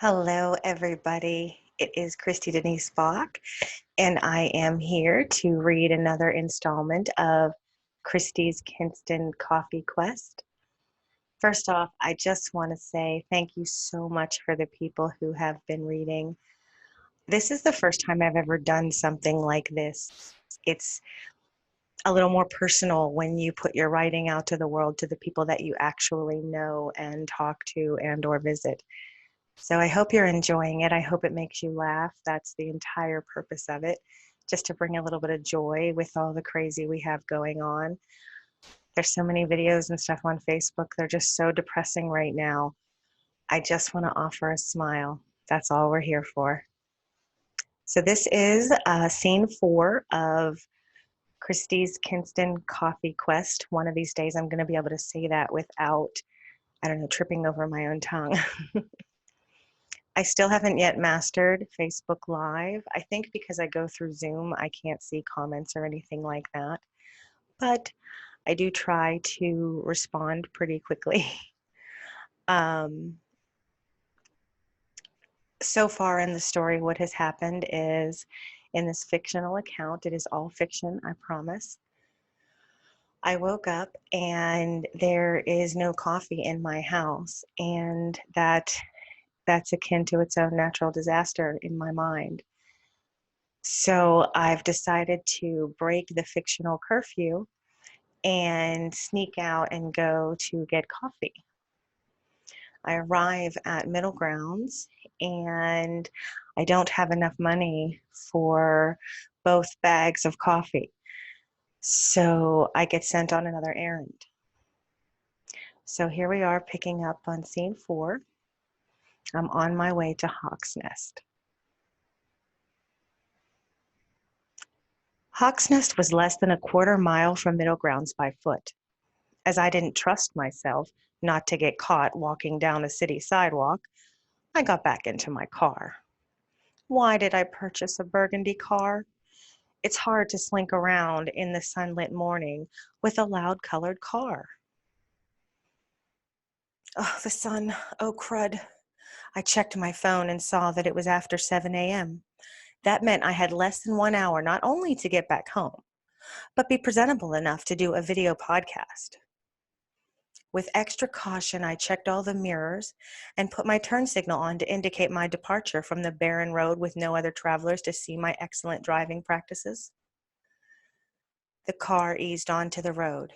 Hello, everybody. It is Kristy Denice Bock, and I am here to read another installment of Kristy's Kinston Coffee Quest. First off, I just want to say thank you so much for the people who have been reading. This is the first time I've ever done something like this. It's a little more personal when you put your writing out to the world, to the people that you actually know and talk to and or visit. So I hope you're enjoying it. I hope it makes you laugh. That's the entire purpose of it, just to bring a little bit of joy with all the crazy we have going on. There's so many videos and stuff on Facebook. They're just so depressing right now. I just want to offer a smile. That's all we're here for. So this is scene 4 of Kristy's Kinston Coffee Quest. One of these days I'm going to be able to say that without, I don't know, tripping over my own tongue. I still haven't yet mastered Facebook Live. I think because I go through Zoom, I can't see comments or anything like that. But I do try to respond pretty quickly. So far in the story, what has happened is in this fictional account, it is all fiction, I promise. I woke up and there is no coffee in my house, and that's akin to its own natural disaster in my mind. So I've decided to break the fictional curfew and sneak out and go to get coffee. I arrive at Middle Grounds and I don't have enough money for both bags of coffee. So I get sent on another errand. So here we are picking up on scene 4. I'm on my way to Hawk's Nest. Hawk's Nest was less than a quarter mile from Middle Grounds by foot. As I didn't trust myself not to get caught walking down a city sidewalk, I got back into my car. Why did I purchase a burgundy car? It's hard to slink around in the sunlit morning with a loud-colored car. Oh, the sun. Oh, crud. I checked my phone and saw that it was after 7 a.m. That meant I had less than 1 hour not only to get back home, but be presentable enough to do a video podcast. With extra caution, I checked all the mirrors and put my turn signal on to indicate my departure from the barren road with no other travelers to see my excellent driving practices. The car eased onto the road.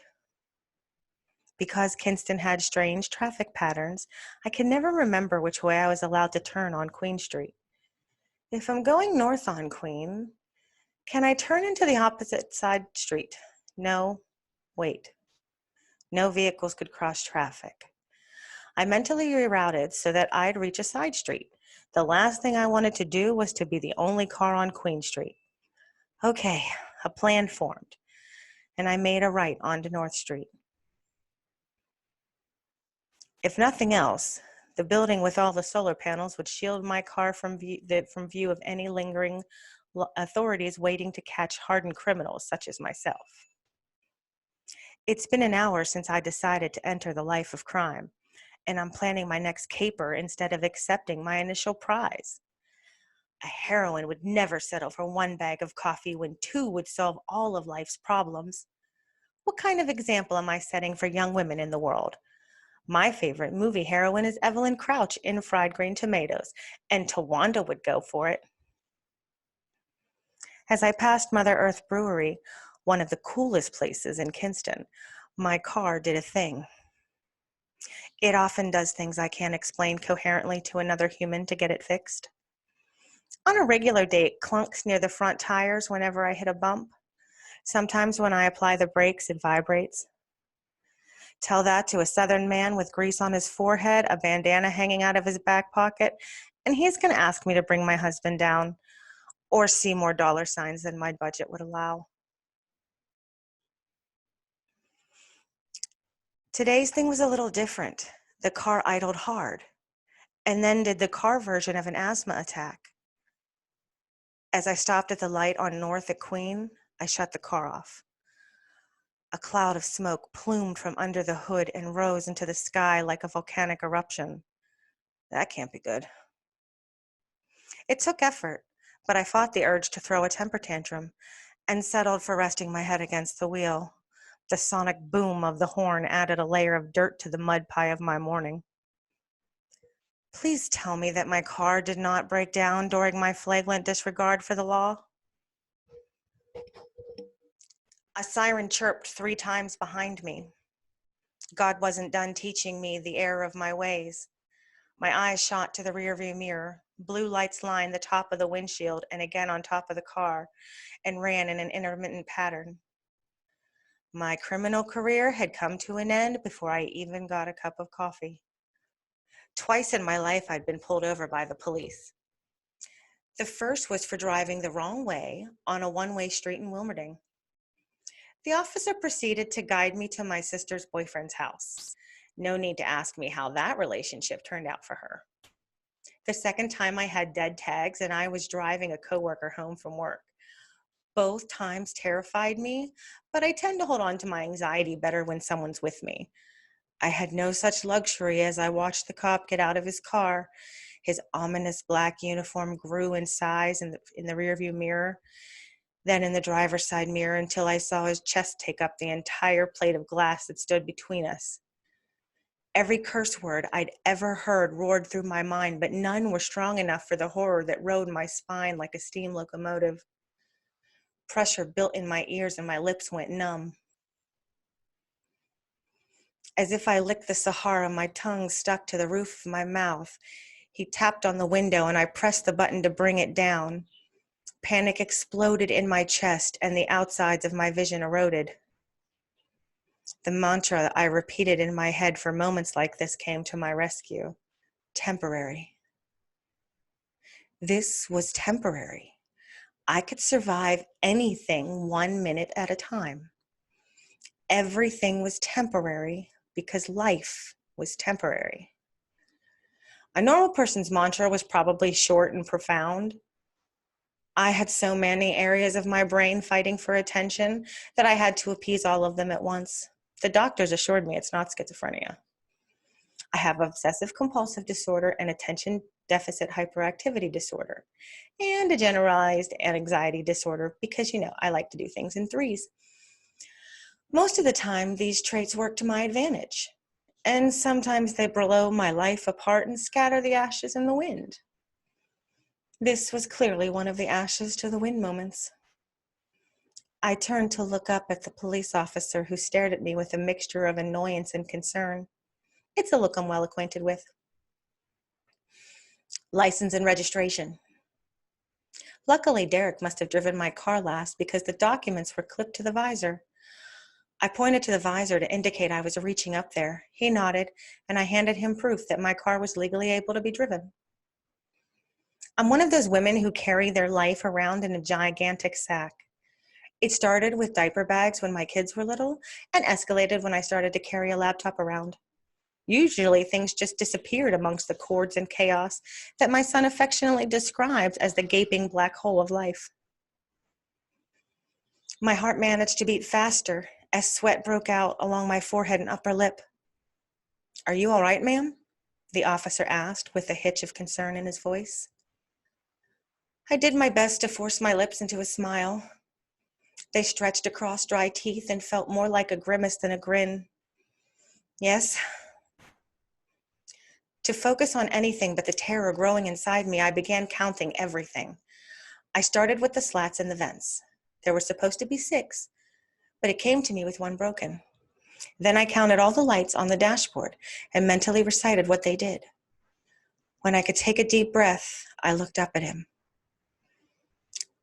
Because Kinston had strange traffic patterns, I can never remember which way I was allowed to turn on Queen Street. If I'm going north on Queen, can I turn into the opposite side street? No, wait. No vehicles could cross traffic. I mentally rerouted so that I'd reach a side street. The last thing I wanted to do was to be the only car on Queen Street. Okay, a plan formed, and I made a right onto North Street. If nothing else, the building with all the solar panels would shield my car from view of any lingering authorities waiting to catch hardened criminals such as myself. It's been an hour since I decided to enter the life of crime, and I'm planning my next caper instead of accepting my initial prize. A heroine would never settle for 1 bag of coffee when 2 would solve all of life's problems. What kind of example am I setting for young women in the world? My favorite movie heroine is Evelyn Crouch in Fried Green Tomatoes, and Tawanda would go for it. As I passed Mother Earth Brewery, one of the coolest places in Kinston, my car did a thing. It often does things I can't explain coherently to another human to get it fixed. On a regular day, it clunks near the front tires whenever I hit a bump. Sometimes when I apply the brakes, it vibrates. Tell that to a southern man with grease on his forehead, a bandana hanging out of his back pocket, and he's going to ask me to bring my husband down or see more dollar signs than my budget would allow. Today's thing was a little different. The car idled hard and then did the car version of an asthma attack. As I stopped at the light on North at Queen, I shut the car off. A cloud of smoke plumed from under the hood and rose into the sky like a volcanic eruption. That can't be good. It took effort, but I fought the urge to throw a temper tantrum and settled for resting my head against the wheel. The sonic boom of the horn added a layer of dirt to the mud pie of my morning. Please tell me that my car did not break down during my flagrant disregard for the law. A siren chirped 3 times behind me. God wasn't done teaching me the error of my ways. My eyes shot to the rearview mirror. Blue lights lined the top of the windshield and again on top of the car and ran in an intermittent pattern. My criminal career had come to an end before I even got a cup of coffee. Twice in my life I'd been pulled over by the police. The first was for driving the wrong way on a one-way street in Wilmerding. The officer proceeded to guide me to my sister's boyfriend's house. No need to ask me how that relationship turned out for her. The second time I had dead tags and I was driving a coworker home from work. Both times terrified me, but I tend to hold on to my anxiety better when someone's with me. I had no such luxury as I watched the cop get out of his car. His ominous black uniform grew in size in the rearview mirror, then in the driver's side mirror until I saw his chest take up the entire plate of glass that stood between us. Every curse word I'd ever heard roared through my mind, but none were strong enough for the horror that rode my spine like a steam locomotive. Pressure built in my ears and my lips went numb. As if I licked the Sahara, my tongue stuck to the roof of my mouth. He tapped on the window and I pressed the button to bring it down. Panic exploded in my chest and the outsides of my vision eroded. The mantra I repeated in my head for moments like this came to my rescue. Temporary. This was temporary. I could survive anything 1 minute at a time. Everything was temporary because life was temporary. A normal person's mantra was probably short and profound. I had so many areas of my brain fighting for attention that I had to appease all of them at once. The doctors assured me it's not schizophrenia. I have obsessive compulsive disorder and attention deficit hyperactivity disorder, and a generalized anxiety disorder because, I like to do things in threes. Most of the time, these traits work to my advantage, and sometimes they blow my life apart and scatter the ashes in the wind. This was clearly one of the ashes to the wind moments. I turned to look up at the police officer who stared at me with a mixture of annoyance and concern. It's a look I'm well acquainted with. License and registration. Luckily, Derek must have driven my car last because the documents were clipped to the visor. I pointed to the visor to indicate I was reaching up there. He nodded, and I handed him proof that my car was legally able to be driven. I'm one of those women who carry their life around in a gigantic sack. It started with diaper bags when my kids were little and escalated when I started to carry a laptop around. Usually, things just disappeared amongst the cords and chaos that my son affectionately describes as the gaping black hole of life. My heart managed to beat faster as sweat broke out along my forehead and upper lip. "Are you all right, ma'am?" the officer asked with a hitch of concern in his voice. I did my best to force my lips into a smile. They stretched across dry teeth and felt more like a grimace than a grin. Yes. To focus on anything but the terror growing inside me, I began counting everything. I started with the slats and the vents. There were supposed to be 6, but it came to me with 1 broken. Then I counted all the lights on the dashboard and mentally recited what they did. When I could take a deep breath, I looked up at him.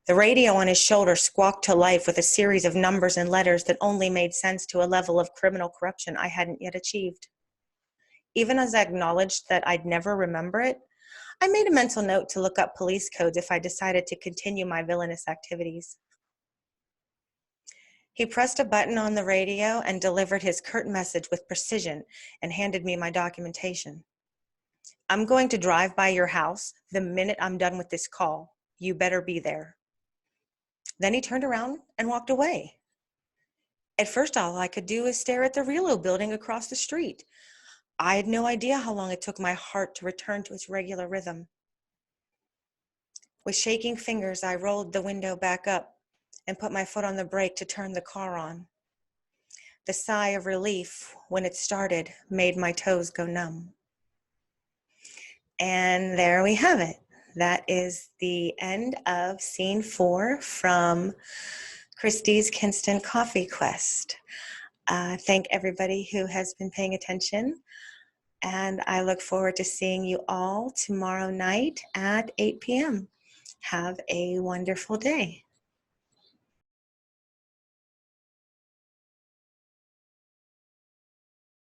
The radio on his shoulder squawked to life with a series of numbers and letters that only made sense to a level of criminal corruption I hadn't yet achieved. Even as I acknowledged that I'd never remember it, I made a mental note to look up police codes if I decided to continue my villainous activities. He pressed a button on the radio and delivered his curt message with precision and handed me my documentation. "I'm going to drive by your house the minute I'm done with this call. You better be there." Then he turned around and walked away. At first, all I could do was stare at the Relo building across the street. I had no idea how long it took my heart to return to its regular rhythm. With shaking fingers, I rolled the window back up and put my foot on the brake to turn the car on. The sigh of relief when it started made my toes go numb. And there we have it. That is the end of scene 4 from Kristy's Kinston Coffee Quest. Thank everybody who has been paying attention, and I look forward to seeing you all tomorrow night at 8 p.m. Have a wonderful day.